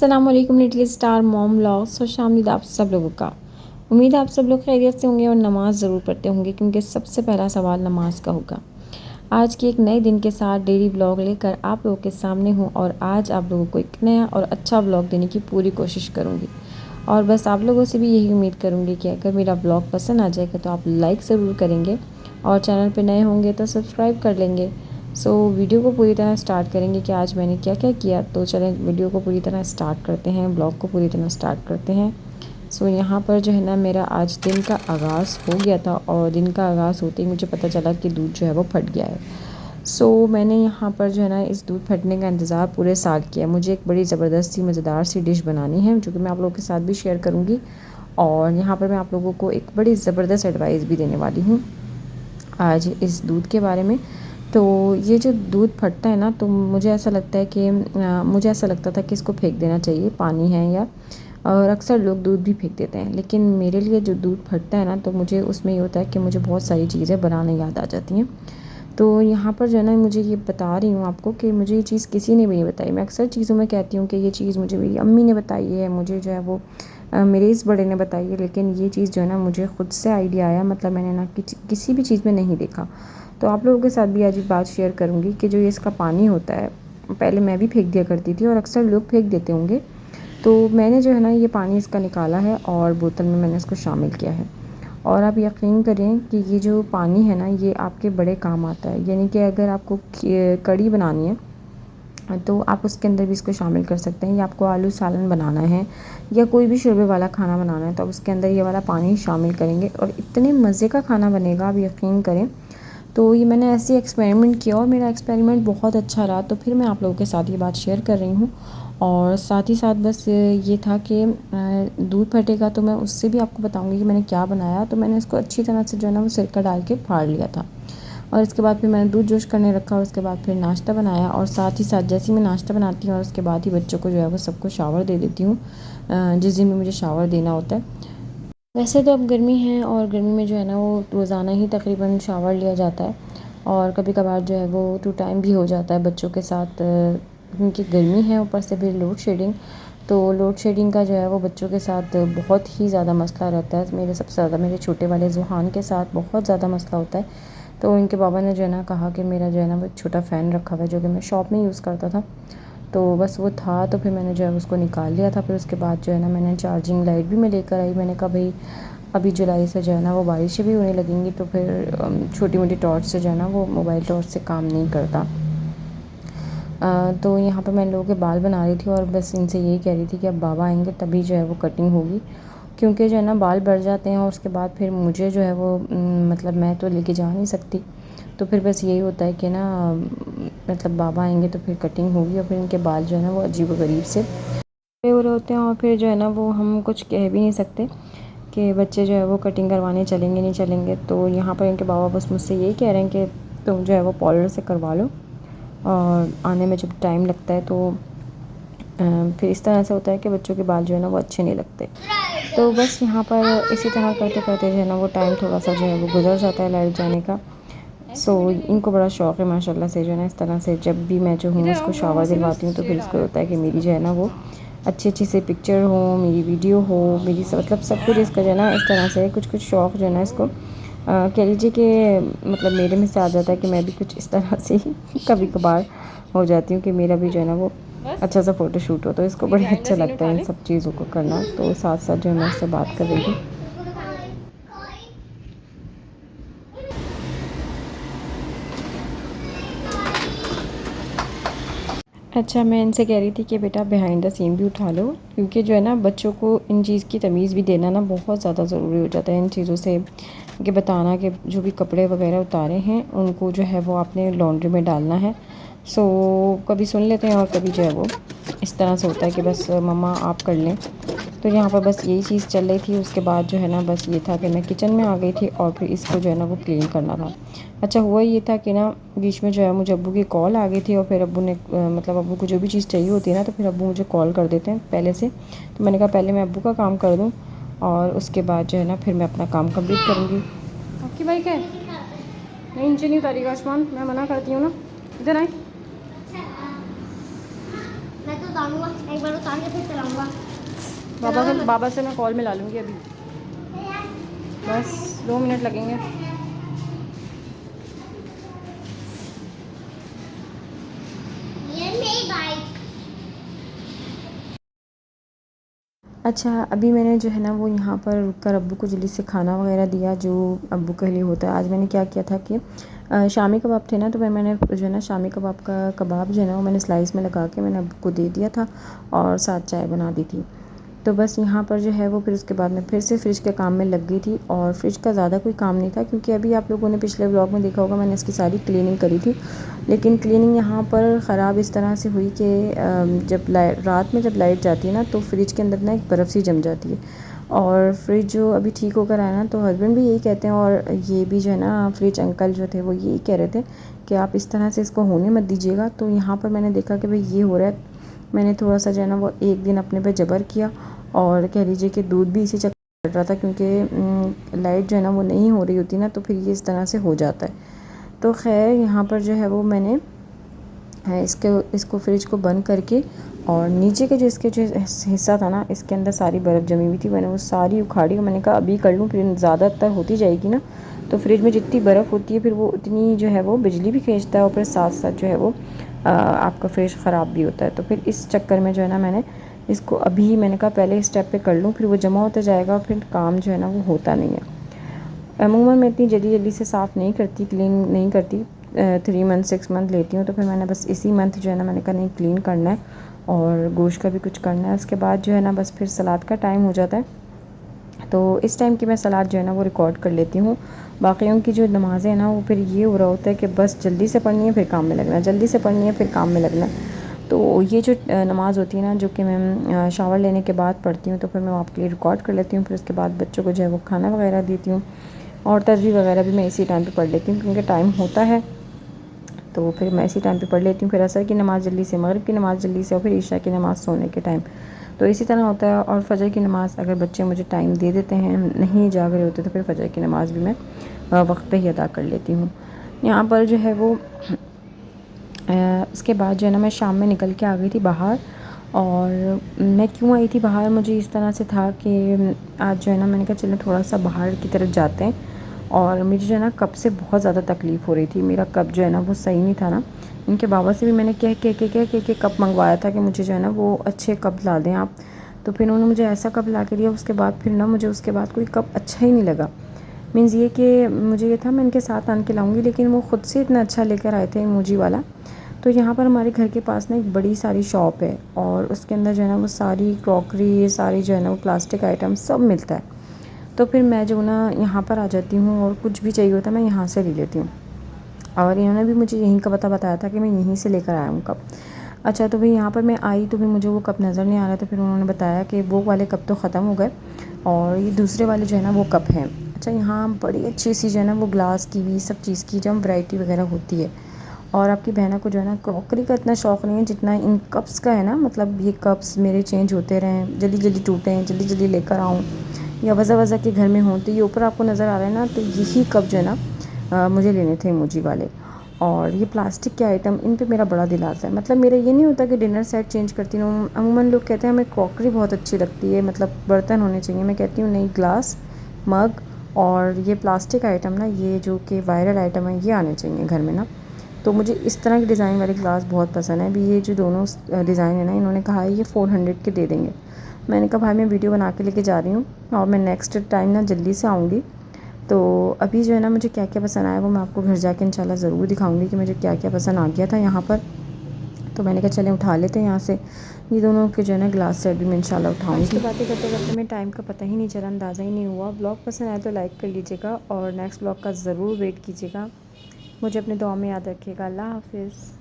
अस्सलाम वालेकुम little star mom vlogs. खुशामदीद आप सब लोगों का। उम्मीद है आप सब लोग खैरियत से होंगे और नमाज़ ज़रूर पढ़ते होंगे, क्योंकि सबसे पहला सवाल नमाज का होगा। आज के एक नए दिन के साथ डेली व्लॉग लेकर आप लोगों के सामने हूँ और आज आप लोगों को एक नया और अच्छा व्लॉग देने की पूरी कोशिश करूँगी। और बस आप लोगों से भी यही उम्मीद करूँगी कि अगर मेरा व्लॉग पसंद आ जाएगा तो आप लाइक ज़रूर करेंगे और चैनल पर नए होंगे तो सब्सक्राइब कर लेंगे। वीडियो को पूरी तरह स्टार्ट करेंगे कि आज मैंने क्या क्या किया। तो चलें वीडियो को पूरी तरह स्टार्ट करते हैं, ब्लॉग को पूरी तरह स्टार्ट करते हैं। यहाँ पर जो है ना मेरा आज दिन का आगाज़ हो गया था और दिन का आगाज़ होते ही मुझे पता चला कि दूध जो है वो फट गया है। मैंने यहाँ पर जो है ना इस दूध फटने का इंतज़ार पूरे साल किया। मुझे एक बड़ी ज़बरदस्त सी मज़ेदार सी डिश बनानी है जो कि मैं आप लोगों के साथ भी शेयर करूँगी। और यहाँ पर मैं आप लोगों को एक बड़ी ज़बरदस्त एडवाइस भी देने वाली हूँ आज इस दूध के बारे में। तो ये जो दूध फटता है ना, तो मुझे ऐसा लगता है कि मुझे ऐसा लगता था कि इसको फेंक देना चाहिए, पानी है या। और अक्सर लोग दूध भी फेंक देते हैं, लेकिन मेरे लिए जो दूध फटता है ना, तो मुझे उसमें ये होता है कि मुझे बहुत सारी चीज़ें बनाने याद आ जाती हैं। तो यहाँ पर जो है ना मुझे ये बता रही हूँ आपको कि मुझे ये चीज़ किसी ने भी नहीं बताई। मैं अक्सर चीज़ों में कहती हूँ कि ये चीज़ मुझे मेरी अम्मी ने बताई है, मुझे जो है वो मेरे इस बड़े ने बताई है, लेकिन ये चीज़ जो है ना मुझे ख़ुद से आइडिया आया। मतलब मैंने ना किसी भी चीज़ में नहीं देखा। तो आप लोगों के साथ भी आज बात शेयर करूँगी कि जो ये इसका पानी होता है, पहले मैं भी फेंक दिया करती थी और अक्सर लोग फेंक देते होंगे। तो मैंने जो है ना ये पानी इसका निकाला है और बोतल में मैंने इसको शामिल किया है। और आप यकीन करें कि ये जो पानी है ना, ये आपके बड़े काम आता है। यानी कि अगर आपको कढ़ी बनानी है तो आप उसके अंदर भी इसको शामिल कर सकते हैं, या आपको आलू सालन बनाना है या कोई भी शोरबे वाला खाना बनाना है तो आप उसके अंदर ये वाला पानी शामिल करेंगे और इतने मज़े का खाना बनेगा, आप यकीन करें। तो ये मैंने ऐसे एक्सपेरिमेंट किया और मेरा एक्सपेरिमेंट बहुत अच्छा रहा, तो फिर मैं आप लोगों के साथ ये बात शेयर कर रही हूँ। और साथ ही साथ बस ये था कि दूध फटेगा तो मैं उससे भी आपको बताऊँगी कि मैंने क्या बनाया। तो मैंने इसको अच्छी तरह से जो है ना वो सिरका डाल के फाड़ लिया था और इसके बाद फिर मैंने दूध जोश करने रखा और उसके बाद फिर नाश्ता बनाया। और साथ ही साथ जैसे ही मैं नाश्ता बनाती हूँ और उसके बाद ही बच्चों को जो है वो सबको शावर दे देती हूँ, जिस दिन भी मुझे शावर देना होता है। वैसे तो अब गर्मी है और गर्मी में जो है ना वो रोज़ाना ही तकरीबन शावर लिया जाता है और कभी कभार जो है वो टू टाइम भी हो जाता है बच्चों के साथ, क्योंकि गर्मी है ऊपर से फिर लोड शेडिंग। तो लोड शेडिंग का जो है वो बच्चों के साथ बहुत ही ज़्यादा मसला रहता है। मेरे सबसे ज़्यादा मेरे छोटे वाले ज़ुहान के साथ बहुत ज़्यादा मसला होता है। तो इनके बाबा ने जो है ना कहा कि मेरा जो है ना वो छोटा फ़ैन रखा हुआ है जो कि मैं शॉप में यूज़ करता था, तो बस वो था। तो फिर मैंने जो है उसको निकाल लिया था। फिर उसके बाद जो है ना मैंने चार्जिंग लाइट भी मैं लेकर आई। मैंने कहा भाई अभी जुलाई से जो है ना वो बारिशें भी होने लगेंगी, तो फिर छोटी मोटी टॉर्च से जो है ना वो मोबाइल टॉर्च से काम नहीं करता। तो यहाँ पर मैं लोगों के बाल बना रही थी और बस इनसे यही कह रही थी कि अब बाबा आएंगे तभी जो है वो कटिंग होगी, क्योंकि जो है ना बाल बढ़ जाते हैं और उसके बाद फिर मुझे जो है वो मतलब मैं तो लेके जा नहीं सकती। तो फिर बस यही होता है कि ना मतलब बाबा आएंगे तो फिर कटिंग होगी और फिर इनके बाल जो है ना वो अजीबोगरीब से हो रहे होते हैं और फिर जो है ना वो हम कुछ कह भी नहीं सकते कि बच्चे जो है वो कटिंग करवाने चलेंगे नहीं चलेंगे। तो यहाँ पर इनके बाबा बस मुझसे यही कह रहे हैं कि तुम जो है वो पार्लर से करवा लो और आने में जब टाइम लगता है तो फिर इस तरह से होता है कि बच्चों के बाल जो है ना वो अच्छे नहीं लगते। तो बस यहाँ पर इसी तरह करते करते जो है ना वो टाइम थोड़ा सा जो है वो गुजर जाता है लाइट जाने का। इनको बड़ा शौक़ है माशाल्लाह से जो है ना इस तरह से जब भी मैं जो हूँ इसको शावर दिलवाती हूँ तो फिर इसको होता है कि मेरी जो है ना वो अच्छी अच्छी सी पिक्चर हो, मेरी वीडियो हो, मेरी मतलब सब कुछ इसका जो है ना इस तरह से कुछ कुछ शौक़ जो है ना इसको कह लीजिए कि मतलब मेरे में से आ जाता है कि मैं भी कुछ इस तरह से ही कभी कभार हो जाती हूँ कि मेरा भी जो है ना वो अच्छा सा फ़ोटो शूट हो। तो इसको बड़े अच्छा लगता है इन सब चीज़ों को करना। तो साथ साथ जो है मैं उससे बात कर रही थी। अच्छा, मैं इनसे कह रही थी कि बेटा बिहाइंड द सीन भी उठा लो, क्योंकि जो है ना बच्चों को इन चीज़ की तमीज़ भी देना ना बहुत ज़्यादा ज़रूरी हो जाता है इन चीज़ों से, कि बताना कि जो भी कपड़े वगैरह उतारे हैं उनको जो है वो आपने लॉन्ड्री में डालना है। कभी सुन लेते हैं और कभी जो है वो इस तरह से होता है कि बस मम्मा आप कर लें। तो यहाँ पर बस यही चीज़ चल रही थी। उसके बाद जो है ना बस ये था कि मैं किचन में आ गई थी और फिर इसको जो है ना वो क्लीन करना था। अच्छा हुआ ये था कि ना बीच में जो है मुझे अब्बू की कॉल आ गई थी और फिर अब्बू ने मतलब अब्बू को जो भी चीज़ चाहिए होती है ना तो फिर अब्बू मुझे कॉल कर देते हैं पहले से। तो मैंने कहा पहले मैं अब्बू का काम कर दूँ और उसके बाद जो है ना फिर मैं अपना काम कंप्लीट करूँगी। आपकी बाइक है? नहीं, नीचे नहीं उतारिएगा आसमान, मैं मना करती हूँ ना। इधर आए। उतारूंगा, एक बार उतार के फिर चलाऊंगा। बाबा से मैं कॉल मिला लूँगी अभी, बस 2 मिनट लगेंगे। ये मेरी बाइक। अच्छा, अभी मैंने जो है ना वो यहाँ पर रुक कर अब्बू को जल्दी से खाना वगैरह दिया जो अब्बू के लिए होता है। आज मैंने क्या किया था कि शामी कबाब थे ना, तो मैंने जो है ना शामी कबाब का कबाब जो है ना वो मैंने स्लाइस में लगा के मैंने अब्बू को दे दिया था और साथ चाय बना दी थी। तो बस यहाँ पर जो है वो फिर उसके बाद मैं फिर से फ्रिज के काम में लग गई थी। और फ्रिज का ज़्यादा कोई काम नहीं था क्योंकि अभी आप लोगों ने पिछले व्लॉग में देखा होगा मैंने इसकी सारी क्लीनिंग करी थी। लेकिन क्लीनिंग यहाँ पर ख़राब इस तरह से हुई कि जब रात में जब लाइट जाती है ना तो फ्रिज के अंदर ना एक बर्फ़ सी जम जाती है। और फ्रिज जो अभी ठीक होकर आया ना, तो हस्बैंड भी यही कहते हैं और ये भी जो है ना फ्रिज अंकल जो थे वो यही कह रहे थे कि आप इस तरह से इसको होने मत दीजिएगा। तो यहाँ पर मैंने देखा कि भाई ये हो रहा है, मैंने थोड़ा सा जो है ना वो एक दिन अपने पे जबर किया और कह लीजिए कि दूध भी इसी चक्कर चल रहा था क्योंकि लाइट जो है ना वो नहीं हो रही होती ना, तो फिर ये इस तरह से हो जाता है। तो खैर यहाँ पर जो है वो मैंने इसको फ्रिज को बंद करके और नीचे के जो इसके जो हिस्सा था ना इसके अंदर सारी बर्फ़ जमी हुई थी, मैंने वो सारी उखाड़ी और मैंने कहा अभी कर लूँ, फिर ज़्यादातर होती जाएगी ना तो फ्रिज में जितनी बर्फ़ होती है फिर वो उतनी जो है वो बिजली भी खींचता है और फिर साथ साथ जो है वो आपका फ्रिज ख़राब भी होता है। तो फिर इस चक्कर में जो है ना मैंने इसको अभी मैंने कहा पहले इस स्टेप पे कर लूँ, फिर वो जमा होता जाएगा और फिर काम जो है ना वो होता नहीं है। अमूमन मैं इतनी जल्दी से साफ़ नहीं करती, क्लीन नहीं करती, 3 मंथ 6 मंथ लेती हूँ। तो फिर मैंने बस इसी मंथ जो है ना मैंने कहा नहीं क्लीन करना है और गोश्त का भी कुछ करना है। उसके बाद जो है ना बस फिर सलाद का टाइम हो जाता है, तो इस टाइम की मैं सलाद जो है ना वो रिकॉर्ड कर लेती हूँ। बाकियों की जो नमाज़ें हैं ना वो फिर ये हो रहा होता है कि बस जल्दी से पढ़नी है फिर काम में लगना है, जल्दी से पढ़नी है फिर काम में लगना है। तो ये जो नमाज़ होती है ना जो कि मैं शावर लेने के बाद पढ़ती हूँ, तो फिर मैं आपके लिए रिकॉर्ड कर लेती हूँ। फिर उसके बाद बच्चों को जो है वो खाना वगैरह देती हूँ और तस्बीह वगैरह भी मैं इसी टाइम पे पढ़ लेती हूँ क्योंकि टाइम होता है, तो फिर मैं इसी टाइम पे पढ़ लेती हूँ। फिर असर की नमाज़ जल्दी से, मगरिब की नमाज़ जल्दी से और फिर ईशा की नमाज़ सोने के टाइम, तो इसी तरह होता है। और फ़जर की नमाज़ अगर बच्चे मुझे टाइम दे देते हैं, नहीं जाग रहे होते, तो फिर फ़जर की नमाज़ भी मैं वक्त पे ही अदा कर लेती हूँ। यहाँ पर जो है वो उसके बाद जो है ना मैं शाम में निकल के आ गई थी बाहर। और मैं क्यों आई थी बाहर, मुझे इस तरह से था कि आज जो है ना मैंने कहा चलो थोड़ा सा बाहर की तरफ जाते हैं। और मुझे जो है ना कप से बहुत ज़्यादा तकलीफ़ हो रही थी, मेरा कप जो है ना वो सही नहीं था ना। इनके बाबा से भी मैंने कह के कप मंगवाया था कि मुझे जो है ना वो अच्छे कप ला दें आप। तो फिर उन्होंने मुझे ऐसा कप ला के दिया, उसके बाद फिर ना मुझे उसके बाद कोई कप अच्छा ही नहीं लगा। मीन्स ये कि मुझे ये था मैं इनके साथ आन के लाऊंगी, लेकिन वो ख़ुद से इतना अच्छा लेकर आए थे इमोजी वाला। तो यहाँ पर हमारे घर के पास ना एक बड़ी सारी शॉप है और उसके अंदर जो है ना वो सारी क्रॉकरी, ये सारी जो है ना वो प्लास्टिक आइटम सब मिलता है। तो फिर मैं जो ना यहाँ पर आ जाती हूँ और कुछ भी चाहिए होता है मैं यहाँ से ले लेती हूँ। और इन्होंने भी मुझे यहीं का पता बताया था कि मैं यहीं से लेकर आया हूँ कप। अच्छा, तो भाई यहाँ पर मैं आई तो फिर मुझे वो कप नज़र नहीं आ रहा था। फिर उन्होंने बताया कि वो वाले कप तो ख़त्म हो गए और ये दूसरे वाले जो है ना वो कप हैं। अच्छा, यहाँ बड़ी अच्छी सी जो है ना वो ग्लास की भी सब चीज़ की जो वैरायटी वगैरह होती है। और आपकी बहना को जो है ना क्रॉकरी का इतना शौक़ नहीं है जितना इन कप्स का है ना, मतलब ये कप्स मेरे चेंज होते रहें, जल्दी जल्दी टूटें, जल्दी जल्दी लेकर आऊँ या वज़ा वज़ा के घर में हों। तो ये ऊपर आपको नज़र आ रहा है ना, तो यही कप जो है ना मुझे लेने थे इमोजी वाले। और ये प्लास्टिक के आइटम इन पे मेरा बड़ा दिल आता है। मतलब मेरा ये नहीं होता कि डिनर सेट चेंज करती हूँ, अमूमन लोग कहते हैं हमें क्रॉकरी बहुत अच्छी लगती है, मतलब बर्तन होने चाहिए। मैं कहती हूँ नहीं, ग्लास, मग और ये प्लास्टिक आइटम ना, ये जो कि वायरल आइटम है ये आने चाहिए घर में ना। तो मुझे इस तरह के डिज़ाइन वाले ग्लास बहुत पसंद है। अभी ये जो दोनों डिज़ाइन है ना, इन्होंने कहा है ये 400 के दे देंगे। मैंने कहा भाई मैं वीडियो बना के लेके जा रही हूँ और मैं नेक्स्ट टाइम ना जल्दी से आऊँगी। तो अभी जो है ना मुझे क्या क्या पसंद आया वो मैं आपको घर जाके इंशाल्लाह ज़रूर दिखाऊंगी कि मुझे क्या क्या पसंद आ गया था यहाँ पर। तो मैंने कहा चलें उठा लेते हैं यहाँ से ये दोनों के जो है ना ग्लास सेट भी मैं इंशाल्लाह उठाऊंगी। तो बातें करते करते में टाइम का पता ही नहीं चला, अंदाज़ा ही नहीं हुआ। ब्लॉग पसंद आया तो लाइक कर लीजिएगा और नेक्स्ट ब्लॉग का ज़रूर वेट कीजिएगा। मुझे अपने दुआ में याद रखिएगा। अल्लाह हाफ़िज़।